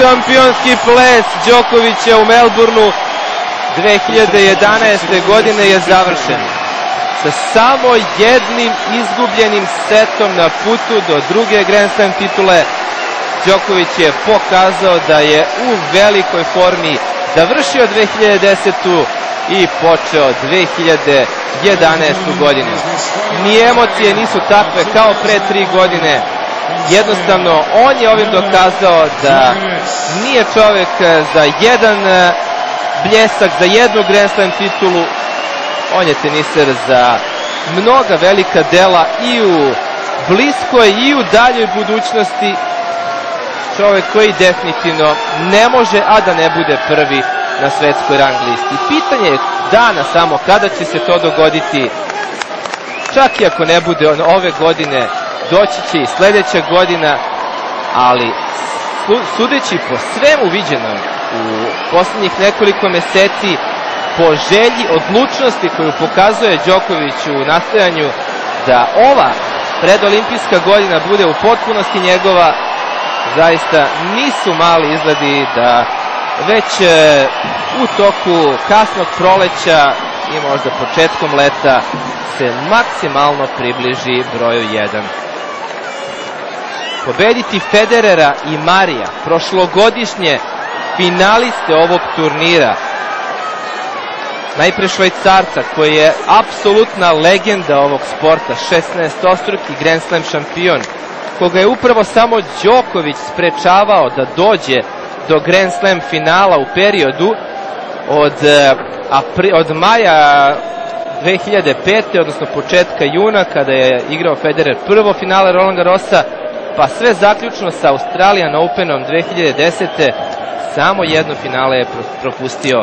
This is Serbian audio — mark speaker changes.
Speaker 1: šampionski ples Đokovića u Melbourneu 2011. godine je završen sa samo jednim izgubljenim setom na putu do druge Grand Slam titule. Đoković je pokazao da je u velikoj formi završio 2010. i počeo 2011. godinu. Ni emocije nisu takve kao pre 3 godine. Jednostavno, on je ovim dokazao da nije čovek za jedan bljesak, za jednu Grand Slam titulu. On je teniser za mnoga velika dela i u bliskoj i u daljoj budućnosti. Čovek koji definitivno ne može, a da ne bude prvi na svetskoj rang listi. Pitanje je dana samo kada će se to dogoditi. Čak i ako ne bude ove godine, doći će i sledeća godina, ali sudeći po svemu viđenom u poslednjih nekoliko meseci, po želji, odlučnosti koju pokazuje Đoković u nastojanju da ova predolimpijska godina bude u potpunosti njegova, zaista nisu mali izgledi da već u toku kasnog proleća i možda početkom leta se maksimalno približi broju 1. Pobediti Federera i Marija, prošlogodišnje finaliste ovog turnira, najpre Švajcarca koji je apsolutna legenda ovog sporta, 16-struki Grand Slam šampion, koga je upravo samo Đoković sprečavao da dođe do Grand Slam finala u periodu od maja 2005. odnosno početka juna, kada je igrao Federer prvo finale Roland Garrosa, pa sve zaključno sa Australian Openom 2010. Samo jedno finale je propustio